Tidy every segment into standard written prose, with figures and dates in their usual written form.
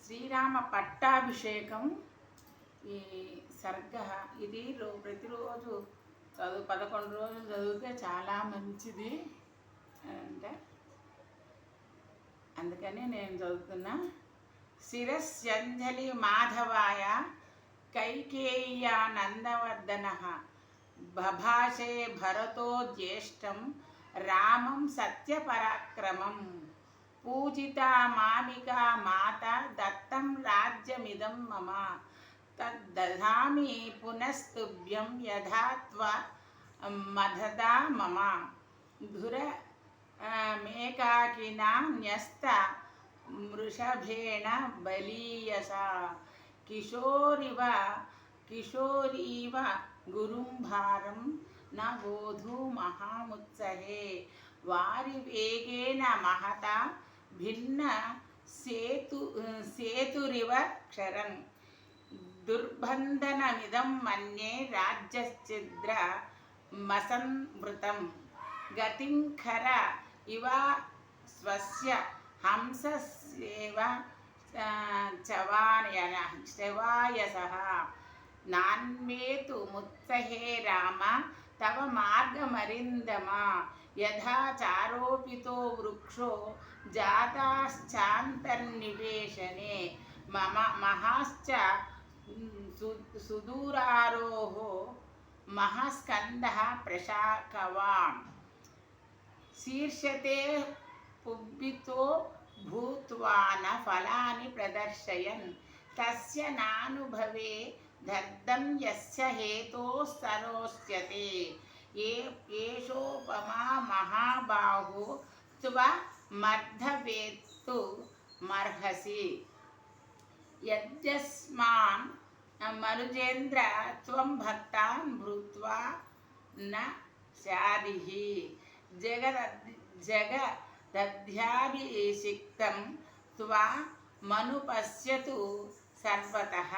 శ్రీరామ పట్టాభిషేకం ఈ సర్గ ఇది ప్రతిరోజు 11 రోజులు చదివితే చాలా మంచిది అంటే అందుకని నేను చదువుతున్నా. శిరస్యంజలి మాధవాయ కైకేయ్యా నందవర్ధన బభాషే భరతో జ్యేష్టం రామం సత్యపరాక్రమం పూజితా మామికా మాత దత్తం రాజ్యమిదం మమ తద్దధామి పునస్తుభ్యం యథాత్వ మదదా మమ ధుర మేకాకినా న్యస్త మృషభేణ బలీయస కిశోరీవ గురుం భారం న బోధు మహాముత్సహే వారి వేగేన మహత భిన్న సేతురివ క్షరన్ దుర్బంధనమిదం మన్యే రాజ్యశ్చిద్ర మసంవృతం గతింఖర ఇవ స్వస్య హంసస్యేవ చవాయసః నాన్వేతు ముత్సహే రామ తవ మార్గమరిందమ యథా చారోపితో వృక్షో జాతాశ్చాంతర్నివేశనే మహాశ్చ సుదూరారోహో మహాస్కందః ప్రశాకవాన్ శీర్షతే పుబ్బితో భూత్వాన ఫలాని ప్రదర్శయన్ తస్య నానుభవే దగ్ధం యస్య హేతోస్తరోస్యతే ఏషోపమా మహాబాహో త్వమర్ధవేత్తు మర్హసి యద్యస్మాన్ మనుజేంద్ర త్వం భక్తాన్ భృత్వా న శాదిహి జగదధ్యాభిషిక్తం త్వమనుపశ్యతు సర్వతః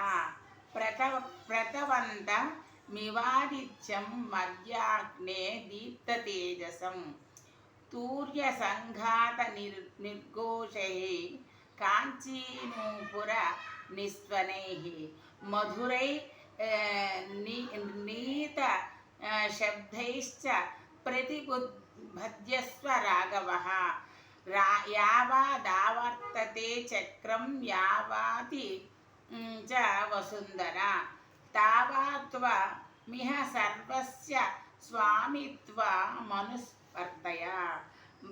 ప్రతవంత మివాదిత్యం మధ్యాగ్నే దీప్తతేజసం తూర్యసంఘాత నిర్ఘోషైః కాంచీనూపుర నిస్వనైః మధురై నీత శబ్దైశ్చ ప్రతిబుద్ధ్యస్వ రాఘవః యావాదావర్తతే చక్రం యావాతి చ వసుంధర తావాత్వమిహ సర్వస్య స్వామిత్వమనుస్పర్ధయ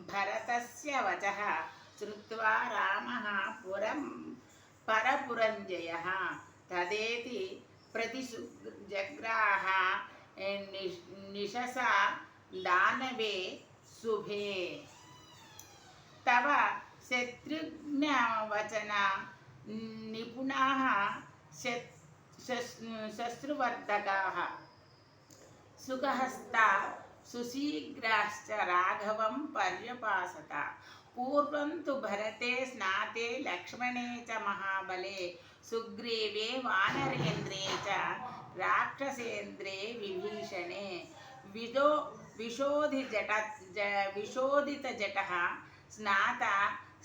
భరతస్య వచః శ్రుత్వా రామః పరపురంజయః తదేతి ప్రతిజగ్రాహ నిశసా దానవే శుభే తవ శత్రుఘ్నవచన నిపుణాః శస్త్రువర్ధకాః సుఖహస్తా సుశీఘ్రాశ్చ రాఘవం పర్యపాసత పూర్వం తు భరతే స్నాతే లక్ష్మణే చ మహాబలే సుగ్రీవే వానరేంద్రే చ రాక్షసేంద్రే విభీషణే విశోధితజటః స్నాత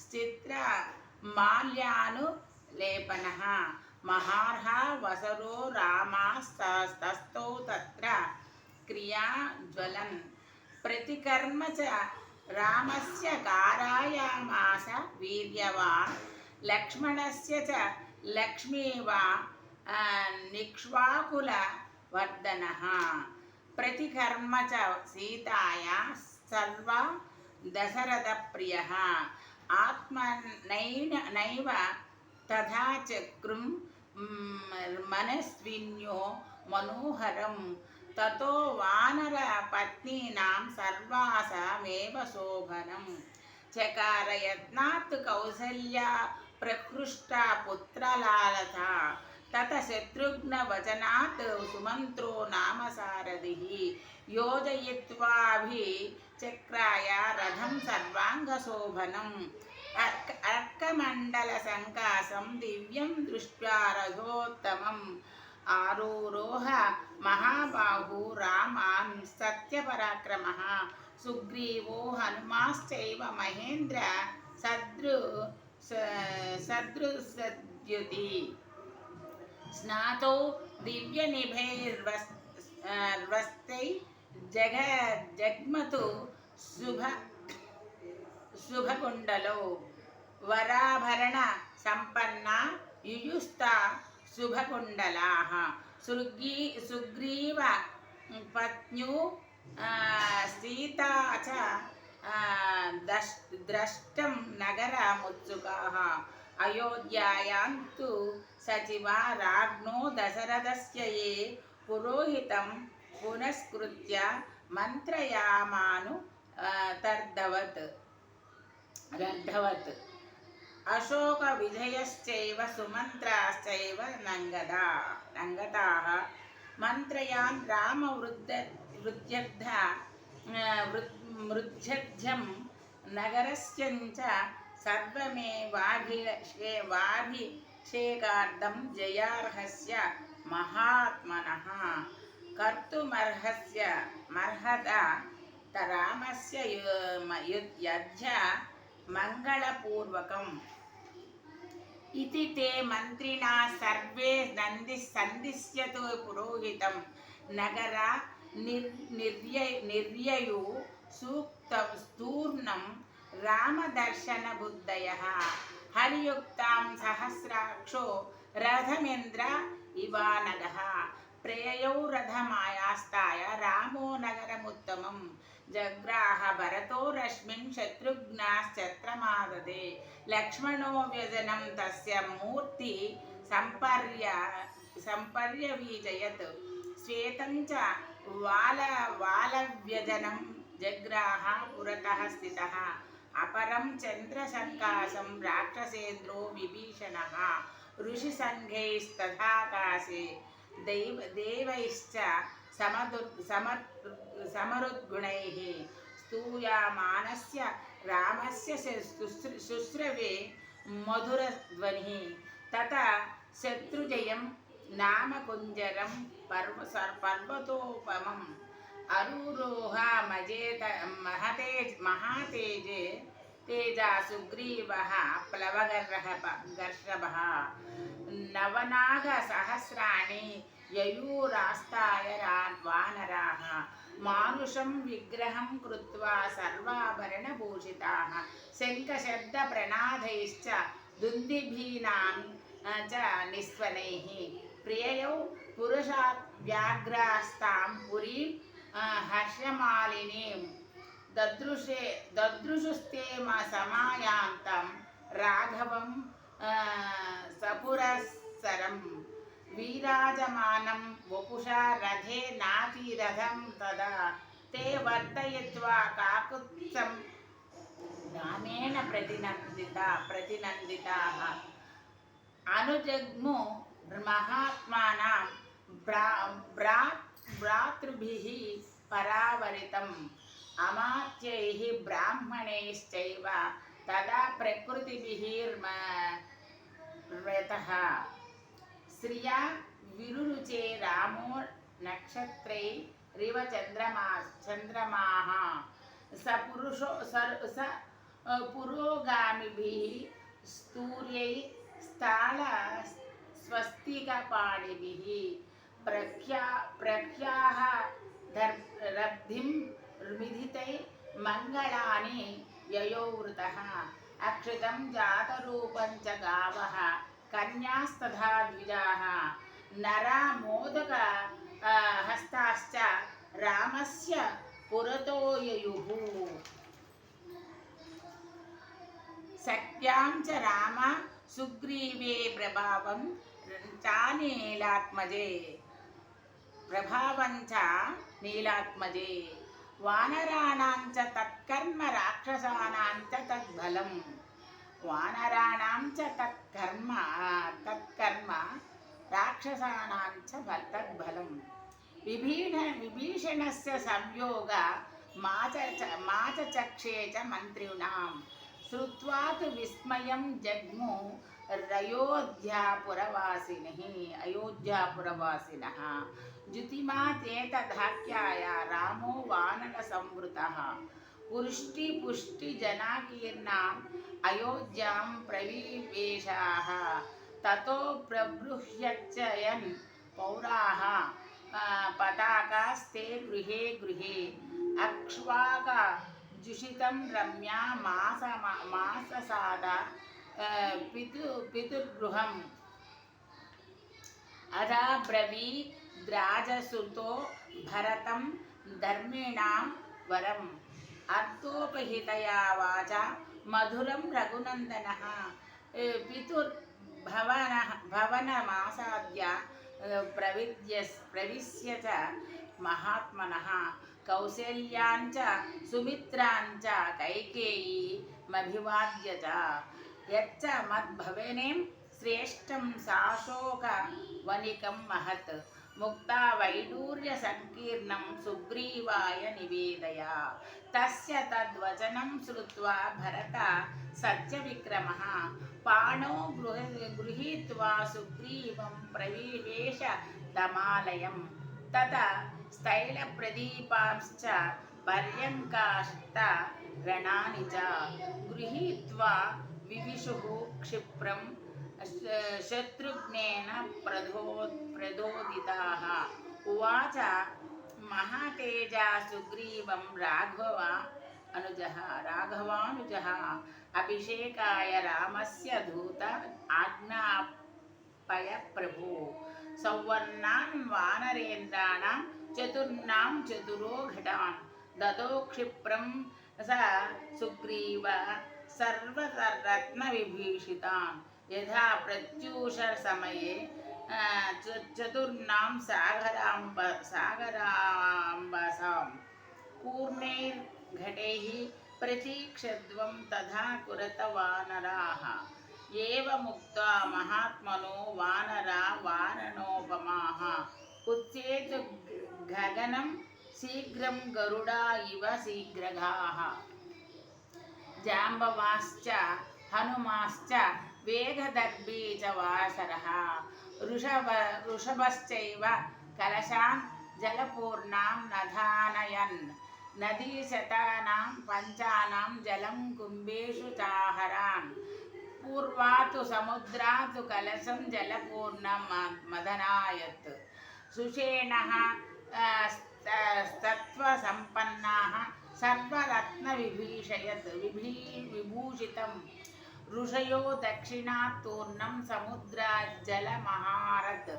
చిత్రమాల్యానులేపనః మహార్హ వసరో రామాస్తస్థౌ తత్ర క్రియాజ్వలన్ ప్రతికర్మ చ రామస్య కారాయామాస వీర్యవాన్ లక్ష్మణస్య చ లక్ష్మీవా నిక్ష్వాకులవర్ధనః ప్రతికర్మ చ సీతాయా సర్వా దశరథప్రియః ఆత్మనైవ తథా చక్రుం మనస్విన్యో మనోహరం తతో వానర పత్నీనాం సర్వాసామేవ శోభనం చకార యత్నాత్ కౌసల్యా ప్రకృష్టా పుత్రలాలస తత శత్రుఘ్న వచనాత్ సుమంత్రో నామ సారథిః యోజయిత్వాభిచక్రాయ రథం సర్వాంగశోభనం అర్కమండల సంకాసం దివ్యం దృష్ట్యా రథోత్తమం ఆరోహ మహాబాహు రామాన్ సత్యపరాక్రమః సుగ్రీవో హనుమాశ్చైవ మహేంద్ర సదృశ विद्युति स्नातौ दिव्यनिभैर्वस्त्रै जग्मतु शुभकुण्डलौ वराभरण सम्पन्ना युयुस्ता शुभकुण्डलाः सुग्रीव पत्न्यौ सीता च द्रष्टुं नगरमुत्सुकाः अयोध्यायां तु सचिवा राज्ञो दशरथस्य ये पुरोहितं पुनस्कृत्य मन्त्रयामानु तर्धवत् अशोकविजयश्चैव सुमन्त्राश्चैव नङ्गताः मन्त्रयान् रामवृद्ध्यर्थं नगरस्यञ्च सर्वमेवाभिषेकार्थं जयार्हस्य महात्मनः कर्तुमर्हस्य मर्हता रामस्य युध्य मङ्गलपूर्वकम् इति ते मन्त्रिणा सर्वे सन्दिश्यतो पुरोहितं नगर निर्ययु स्तूर्णं रामदर्शनबुद्धयः हरियुक्तां सहस्राक्षो रथमेन्द्र इवानगः प्रेयौ रथमायास्ताय रामो नगरमुत्तमं जग्राह भरतो रश्मिन् शत्रुघ्नाश्चत्रमाददे लक्ष्मणो व्यजनं तस्य मूर्ति सम्पर्यवीजयत् श्वेतं च वालव्यजनं जग्राह पुरतः स्थितः अपरं चन्द्रसङ्काशं राक्षसेन्द्रो विभीषणः ऋषिसङ्घैस्तथाकाशे देवैश्च समरुद्गुणैः स्तूयमानस्य रामस्य शुश्रवे मधुरध्वनिः तथा शत्रुजयं नाम कुञ्जरं पर्वतोपमम् अरुरोह महातेजे तेजा सुग्रीवः प्लवगर्षभः नवनागसहस्राणि ययूरास्ताय वानराः मानुषं विग्रहं कृत्वा सर्वाभरणभूषिताः शङ्खशब्दप्रणादैश्च दुन्दुभीनां च निस्वनैः प्रिययौ पुरुषात् व्याघ्रास्तां पुरीं हर्षमालिनीं ददृशुस्ते समायान्तं राघवं सपुरस्सरं वीराजमानं वपुषा रथे नातिरथं तदा ते वर्तयित्वा काकुत्स्थं रामेण प्रतिनन्दिताः अनुजग्मु महात्मानां भ्रातृभिः परावरितम् अमात्यैः ब्राह्मणैश्चैव तदा प्रकृतिभिः श्रिया विरुरुचे रामो नक्षत्रैरिव चन्द्रमाः स पुरोगामिभिः स्तूर्यै स्थाल स्वस्तिकपाणिभिः प्रख्याः रब्धिं मिथितै मङ्गलानि ययोवृतः अक्षितं जातरूपं च गावः कन्यास्तथा द्विजाः नरा मोदक हस्ताश्च रामस्य पुरतो ययुः सख्यां च राम सुग्रीवे प्रभावं नीलात्मजे वानराणां च तत्कर्म राक्षसानां च तद्बलम् वानराणां च तत्कर्म राक्षसानां च तद्बलम् विभीषणस्य संयोग माचचक्षे च मन्त्रिणां श्रुत्वा तु विस्मयं जग्मु अयोध्यापुरवासिनः द्युतिमातेतदाख्याय रामो वानरसंवृतः पुष्टिजनाकीर्णाम् अयोध्यां प्रविवेशाः ततो प्रबृह्यच्चयन् पौराः पताकास्ते गृहे गृहे अक्ष्वाकजुषितं रम्या माससादा पितुर्गृहम् अदा ब्रवीद्राजसुतो भरतं धर्मिणां वरम् अर्थोपहितया वाचा मधुरं रघुनन्दनः पितुर्भवनमासाद्य प्रविश्य च महात्मनः कौसल्याञ्च सुमित्राञ्च कैकेयीमभिवाद्य च यच्च मद्भवनें श्रेष्ठं साशोकवनिकं महत् मुक्ता वैडूर्यसङ्कीर्णं सुग्रीवाय निवेदय तस्य तद्वचनं श्रुत्वा भरत सत्यविक्रमः पाणौ गृहीत्वा सुग्रीवं प्रविवेश तमालयं तथा स्थैलप्रदीपांश्च पर्यङ्काश्च रणानि च गृहीत्वा विविशुः क्षिप्रं शत्रुघ्नेन प्रचोदिताः उवाच महातेजा सुग्रीवं राघवानुजः अभिषेकाय रामस्य दूत आज्ञापय प्रभो सौवर्णान् वानरेन्द्राणां चतुर्णां चतुरो घटान् ददो क्षिप्रं स सुग्रीव सर्वरत्नविभीषितान् यथा प्रत्यूषसमये चतुर्णां सागराम्बसां पूर्णैर्घटैः प्रतीक्षध्वं तथा कुरत वानराः एवमुक्त्वा महात्मनो वानरा वाननोपमाः उत्सेतु गगनं शीघ्रं गरुडा इव शीघ्रगाः जाम्बवाश्च हनुमाश्च वेगदर्भी च वासरः ऋषभश्चैव कलशान् जलपूर्णां नधानयन् नदीशतानां पञ्चानां जलं कुम्भेषु चाहरान् पूर्वातु समुद्रातु कलशं जलपूर्णं मदनायत् सुषेणः तत्त्वसम्पन्नाः विभूषितं ऋषयो दक्षिणात्तूर्णं समुद्राज्जलमहारत्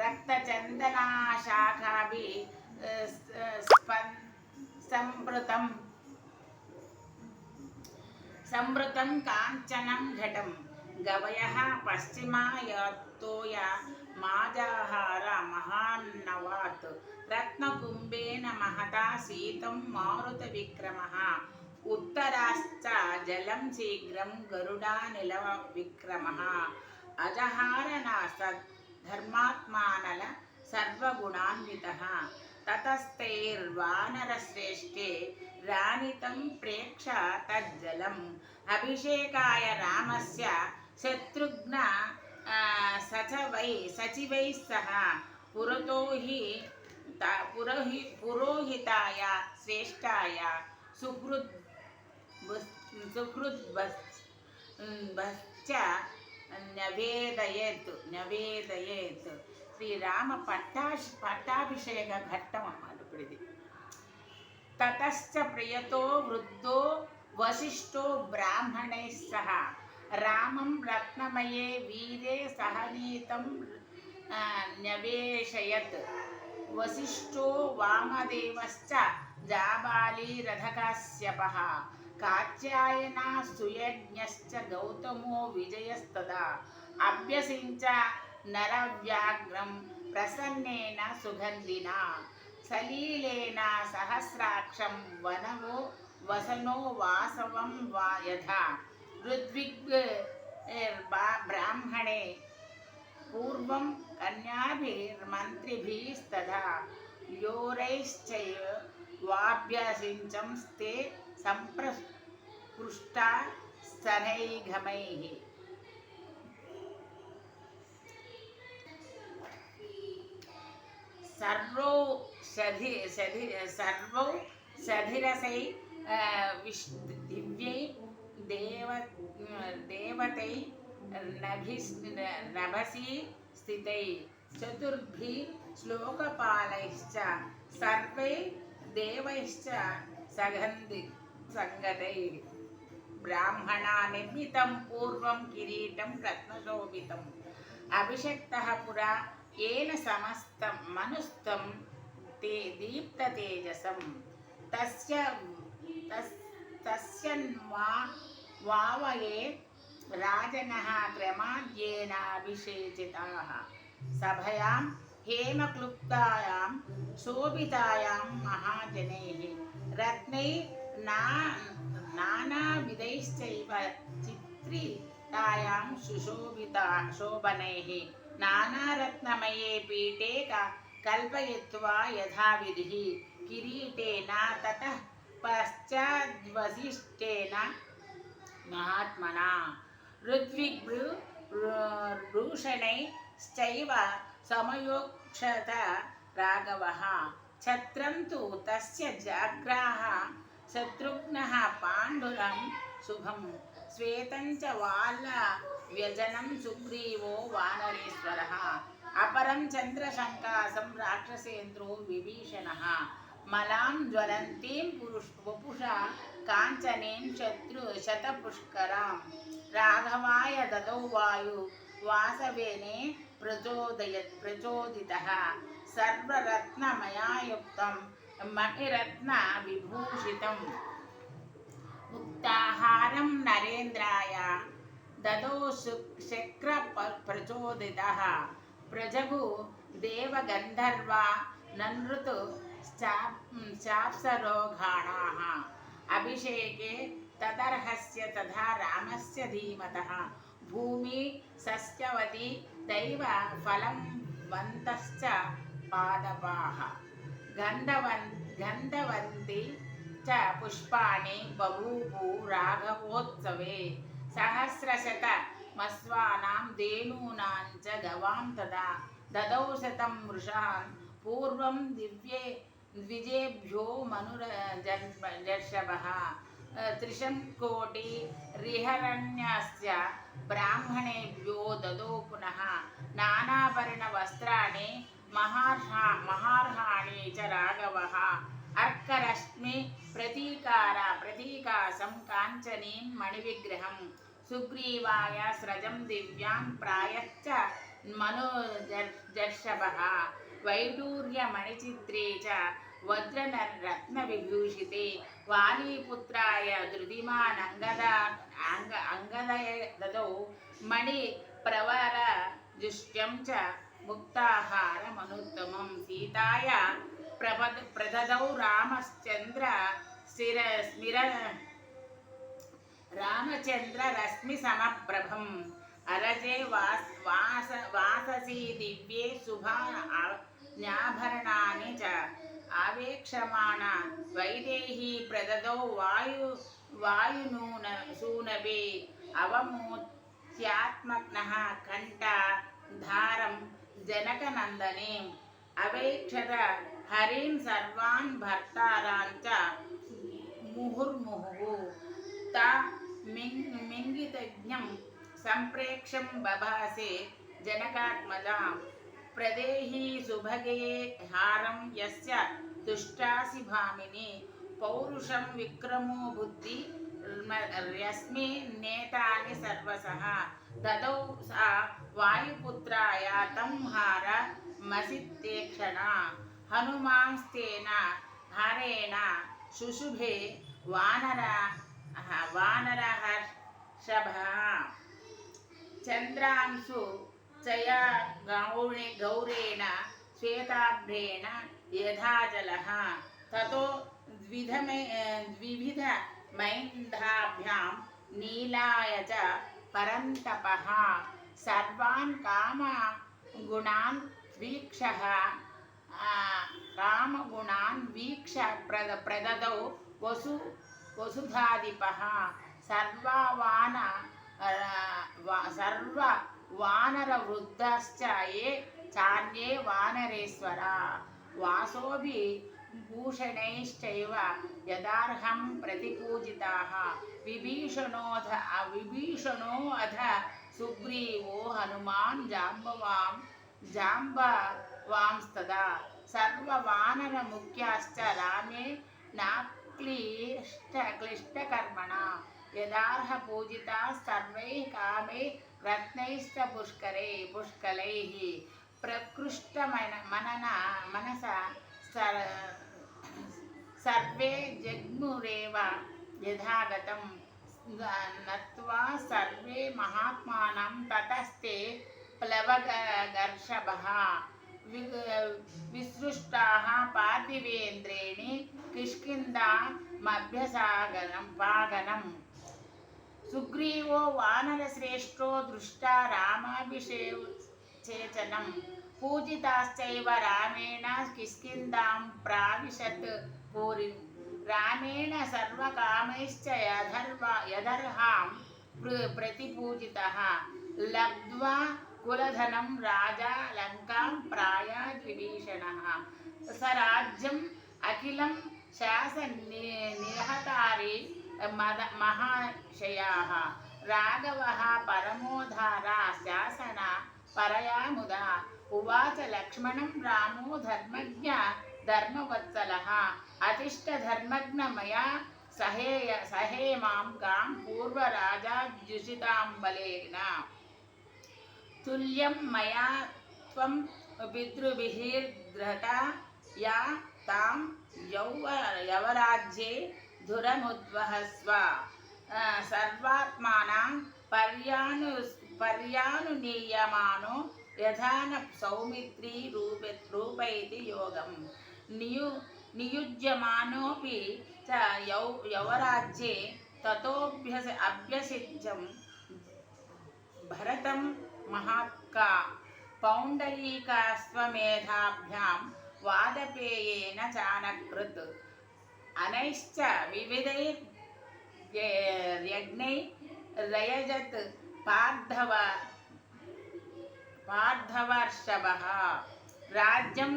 रक्तचन्दनाशाखाभिः संवृतं काञ्चनं घटं गवयः पश्चिमायत्तोय माजाहार महान्नवात् रत्नकुम्भेन महता शीतं मारुतविक्रमः उत्तराश्च जलं शीघ्रं गरुडानिलविक्रमः अजहारनास धर्मात्मानल सर्वगुणान्वितः ततस्तैर्वानरश्रेष्ठे रानितं प्रेक्ष तज्जलम् अभिषेकाय रामस्य शत्रुघ्न सचिवैः सह पुरोहिताय श्रेष्ठाय सुहृद्भश्च न्यवेदयेत् శ్రీరామ పట్టాభిషేక ఘట్టం అన్నమాట ఇప్పుడు ఇది. తతశ్చ ప్రియతో వృద్ధో వశిష్ఠో బ్రాహ్మణైః సహ రామం రత్నమయే వీరే సహనీతం న్యవేశయత్ వశిష్ఠో వామదేవశ్చ జాబాలి రథకాశ్యపః కాత్యాయనా సుయజ్ఞశ్చ గౌతమో విజయస్తదా అభ్యసించ నరవ్యాఘ్రం ప్రసన్నేన సుగంధినా సలీలేన సహస్రాక్షం వసనో వాసవం యథా ఋద్విగ్బ్రాహ్మణే పూర్వం కన్యాభిర్మంత్రిభిస్తథా యోరైశ్చైవ వాభ్యసించంస్తే సంప్రస్పృష్టా స్తనైఘమైః सर्वौ सधिरसै दिव्यै देवतै नभसि स्थितै चतुर्भिः श्लोकपालैश्च सर्वै देवैश्च सङ्गतैः ब्राह्मणा निर्मितं पूर्वं किरीटं रत्नशोभितम् अभिषक्तः पुरा येन समस्तं मनुस्तं ते दीप्ततेजसं वावये राजनः क्रमाद्येन अभिषेचिताः सभयां हेमक्लुप्तायां शोभितायां महाजनैः नानाविधैश्चैव चित्रितायां शोभनैः नानारत्नमये पीठे कल्पयित्वा यथाविधिः किरीटेन ततः पश्चाद्वसिष्ठेन महात्मना ऋत्विग्भूषणैश्चैव समयोक्षत राघवः छत्रं तु तस्य जाग्राह शत्रुघ्नः पाण्डुरं शुभं श्वेतं च वालव्यजनं सुग्रीवो वानरेश्वरः अपरं चन्द्रशङ्कासं राक्षसेन्द्रो विभीषणः मलां ज्वलन्तीं वपुषा काञ्चनीं शतपुष्करां राघवाय ददौ वायु वासवेने प्रचोदितः सर्वरत्नमयायुक्तं मणिरत्नविभूषितं मुक्ताहारं नरेन्द्राय ददौ शक्रप्रचोदितः प्रजगु देवगन्धर्वा ननृतु चाप्सरोघाणाः अभिषेके तदर्हस्य तथा रामस्य धीमतः भूमि सस्यवती दैव फलवन्तश्च पादपाः गन्धवन्ति च पुष्पाणि बभूवु राघवोत्सवे सहस्रशतमस्वानां धेनूनां च गवां तदा ददौ शतं वृषान् पूर्वं द्विजेभ्यो मनुजर्षभः त्रिशं कोटि रिहरण्यस्य ब्राह्मणेभ्यो ददौ पुनः नानावर्णवस्त्राणि महार्हाणि च राघवः अर्करश्मि प्रतीकासं काञ्चनीं मणिविग्रहं सुग्रीवाय स्रजं दिव्यां प्रायश्च मनुजर्षभः वैडूर्यमणिचित्रे च वज्ररत्नविभूषिते वालीपुत्राय धृतिमानङ्गदय ददौ मणिप्रवरजुष्ट्यं च मुक्ताहारमनुत्तमं सीताय प्रददौ रामचन्द्ररश्मिसमप्रभम् अरजे वाससी दिव्ये शुभान्याभरणानि च आवेक्षमाण वैदेही प्रददौ वायुसूनवे अवमूत्यात्मनः कण्ठधारं जनकनन्दने अवेक्षत हरिं सर्वान् भर्तारान् च मुहुर्मुहुः ता मिङ्गितज्ञं सम्प्रेक्षं बभासे जनकात्मजां प्रदेहि सुभगे हारं यस्य तुष्टासि भामिनी पौरुषं विक्रमो बुद्धि रश्मि नेतानि सर्वसः ददौ सा वायुपुत्राय तं हार मसितेक्षणा हनुमांस्तेन हारेण शुशुभे वानरहर्षभः चन्द्रांशु चया गौरेण श्वेताभ्रेण यथा जलः ततो द्विविधमैन्धाभ्यां नीलाय च परन्तपः सर्वान् कामगुणान् वीक्ष प्रददौ वसुधाधिपः सर्ववानरवृद्धश्च ये चान्ये वानरेश्वरा वासोभिभूषणैश्चैव यदार्हं प्रतिपूजिताः विभीषणोऽध सुग्रीवो हनुमान् जाम्बवांस्तदा सर्ववानरमुख्याश्च रामे क्लिष्टकर्मणा यदार्ह पूजिताः सर्वैः कामैः रत्नैश्च पुष्कलैः मनसा सर्वे जग्मुरेव यथागतं नत्वा सर्वे महात्मानं ततस्ते प्लवगर्षभः विसृष्टाः पार्थिवेन्द्रेणि किष्किन्धामभ्यसागनं सुग्रीवो वानरश्रेष्ठो दृष्टा रामाभिषेचनं पूजिताश्चैव रामेण किष्किन्धां प्राविशत् पुरीं रामेण सर्वकामैश्च यदर्हां प्रतिपूजितः लब्ध्वा कुलधनं राजा लङ्कां प्रायाद्विभीषणः स्वराज्यम् अखिलं शासनिहतारि महाशयाः राघवः परमोधारा शासना परया मुदा उवाच लक्ष्मणं रामो धर्मज्ञ धर्मवत्सलः अतिष्ठधर्मज्ञ मया सहेमां गां पूर्वराजाद्युषितां बलेन तुल्यं मया त्वं पितृभिर्धृता या तां यवराज्ये धुरमुद्वहस्व सर्वात्मानां पर्यानुनीयमानो यथा न सौमित्री रूपैति योगं नियुज्यमानोऽपि च यवराज्ये ततोऽभ्यसितं भरतं महात्का पौण्डरीकाश्वमेधाभ्यां वादपेयेन चानकृत् अनैश्च विविधैर्यज्ञैर्यजत् पार्थवर्षभः राज्यं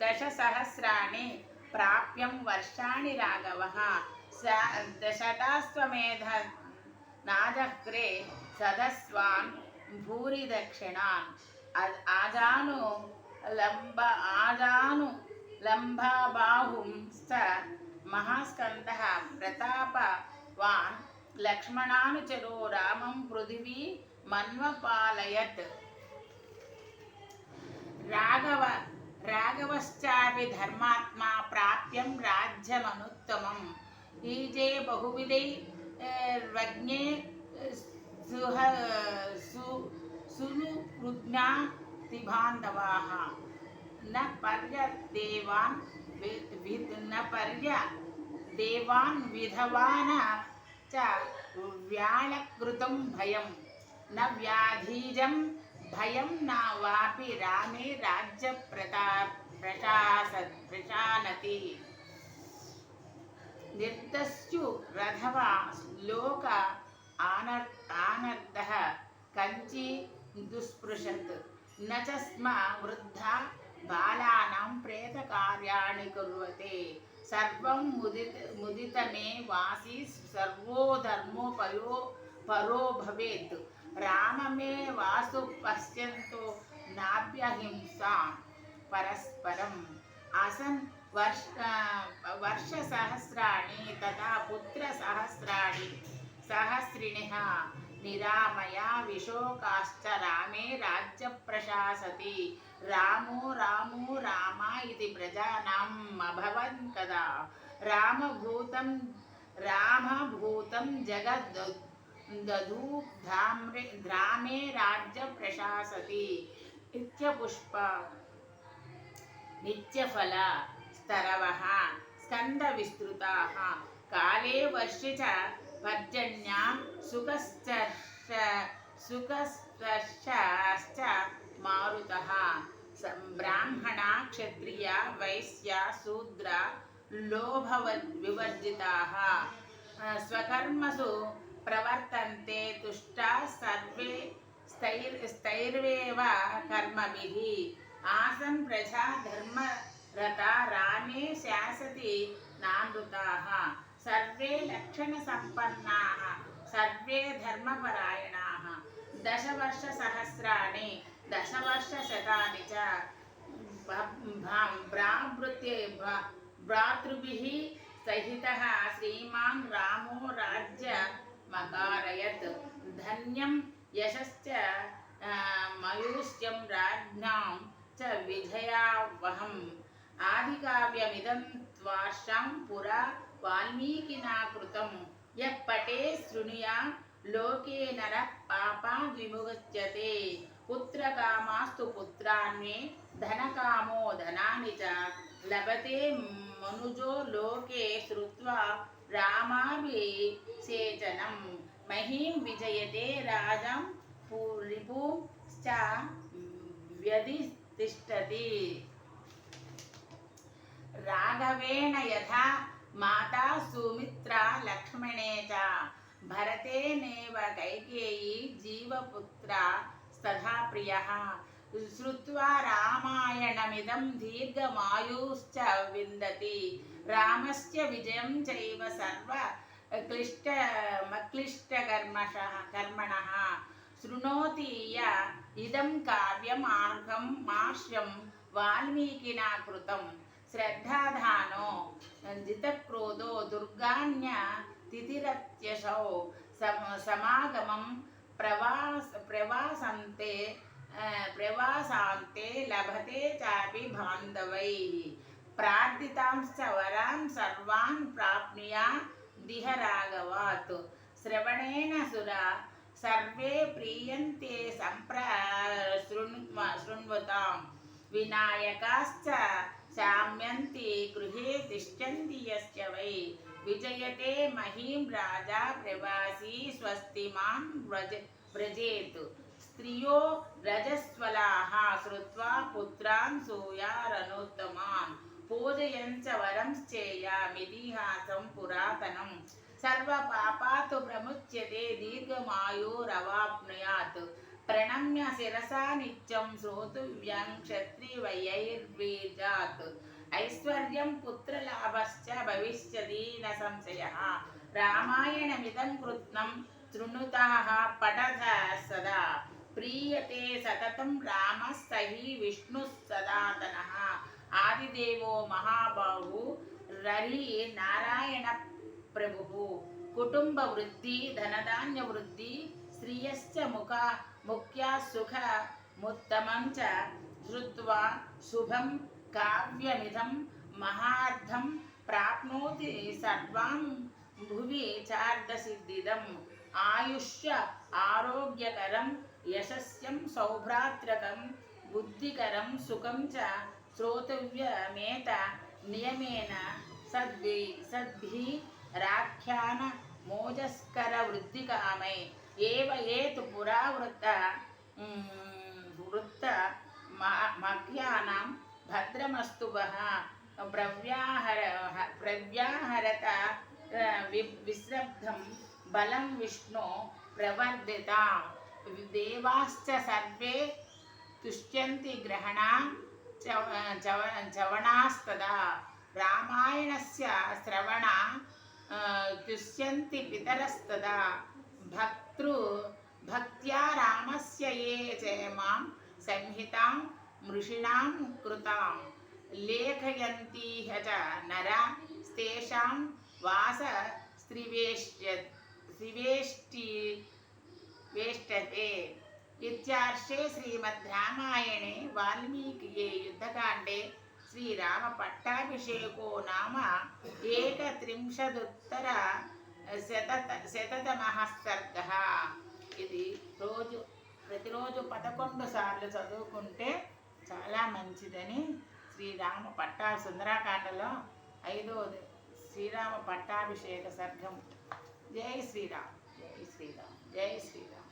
दशसहस्राणि प्राप्यं वर्षाणि राघवः शताश्वमेधनाजक्रे सदस्वान् भूरि दक्षिणान् आजानुलम्बाबाहुंश्च महास्कन्दः प्रतापवान् लक्ष्मणानुचरो रामं पृथिवी मन्वपालयत् राघवश्चापि धर्मात्मा प्राप्यं राज्यमनुत्तमम् ईजे बहुविधैर्वज्ञे सुनुकृज्ञातिबान्धवाः न पर्यदेवान् विधवान च व्याळकृतं भयं न व्याधीजं भयं न वापि रामे राज्यप्रशानति निर्दस्यु रथवा लोक आनर्दः कञ्ची दुष्पृशत् न च स्म वृद्धा बालानां प्रेतकार्याणि कुर्वते सर्वं मुदितमे वासी सर्वो धर्मो परो भवेत् राममे वासु पश्यन्तो नाभ्यहिंसा परस्परम् आसन् वर्षसहस्राणि तथा पुत्रसहस्रिणः निरामया विशोकाश्च रामे राज्यप्रशासति रामो रामा इति प्रजानाम् अभवन् कदा रामभूतं जगद्दधूधामे राज्यप्रशासति इत्यपुष्प नित्यफल स्तरवः स्कन्दविस्तृताः काले वर्षे च पर्जन्या सुखश्च मारुतः ब्राह्मणा क्षत्रिया वैश्या शूद्रा लोभविवर्जिताः स्वकर्मसु प्रवर्तन्ते तुष्टाः सर्वे स्थैर्वेव कर्मभिः आसन् प्रजा धर्मरता रामे शासति नानृताः सर्वे लक्षणसम्पन्नाः सर्वे धर्मपरायणाः दशवर्षसहस्राणि दशवर्षशतानि च भ्रातृभिः सहितः श्रीमान् रामो राज्यमकारयत् धन्यं यशश्च मयूष्यं राज्ञां च विजयावहम् आदिकाव्यमिदं त्वार्षं पुरा वाल्मीकिना कृतं यः पठे शृणुयात् लोके नरः पापाद् विमुच्यते पुत्रकामास्तु पुत्रान्मे धनकामो धनानि च लभते मनुजो लोके श्रुत्वा रामाभिषेचनं महीं विजयते राजं रिपुश्च व्यधितिष्ठति राघवेन यथा माता सुमित्रा लक्ष्मणे च भरतेनेव कैकेयी जीवपुत्रा तथा प्रियः श्रुत्वा रामायणमिदं दीर्घमायुश्च विन्दति रामस्य विजयं चैव सर्व कर्मणः शृणोति य इदं काव्यम् मार्ष्यं वाल्मीकिना कृतं श्रद्धाधानो जितक्रोधो दुर्गान्य तिथिरत्यशौ समागमं प्रवासान्ते लभते चापि बान्धवैः प्रार्थितांश्च वरान् सर्वान् प्राप्नुयादिह राघवात् श्रवणेन सुरा सर्वे प्रीयन्ते शृण्वतां विनायकाश्च शाम्यन्ति गृहे तिष्ठन्ति यस्य वै विजयते महीं राजा प्रवासी स्वस्तिमान् व्रजेत् स्त्रियो रजस्वलाः श्रुत्वा पुत्रान् सूयारनुत्तमान् पूजयञ्च वरंश्चेयामितिहासं पुरातनं सर्वपापात् प्रमुच्यते दीर्घमायुरवाप्नुयात् प्रणम्य शिरसा नित्यं श्रोतव्यं क्षत्रिवैर्वीजात् ऐश्वर्यं पुत्रलाभश्च भविष्यति न संशयः रामायणमिदं कृत्स्नं शृणुतः पठत सदा प्रीयते सततं रामः स हि विष्णुः सनातनः आदिदेवो महाबाहुररि नारायणप्रभुः कुटुम्बवृद्धि धनधान्यवृद्धि श्रियश्च मुख्या सुखमुत्तमं च श्रुत्वा शुभं काव्यमिदं महार्थं प्राप्नोति सर्वां भुवि चार्दसिद्धिदम् आयुष्य आरोग्यकरं यशस्यं सौभ्रात्रकं बुद्धिकरं सुखं च श्रोतव्यमेत नियमेन सद्भिराख्यान मोजस्करवृद्धिकामै एव एतु पुरावृत्त मह्यानां भद्रमस्तु वः प्रव्याहरत विश्रब्धं बलं विष्णो प्रवर्धितां देवाश्च सर्वे तुष्यन्ति ग्रहणा चवणास्तदा रामायणस्य श्रवणा तुष्यन्ति पितरस्तदा भक्त्या रामस्य ये च मां संहितां मृषिणां कृतां लेखयन्ति च नरा तेषां वेष्टते इत्यार्षे श्रीमद्रामायणे वाल्मीकिये युद्धकाण्डे श्रीरामपट्टाभिषेको नाम 31 सर्गः ఇది ప్రతిరోజు 11 సార్లు చదువుకుంటే చాలా మంచిదని శ్రీరామ సుందరాకాండలో 5వది శ్రీరామ పట్టాభిషేక సర్గం. జై శ్రీరామ్, జై శ్రీరామ్, జై శ్రీరామ్.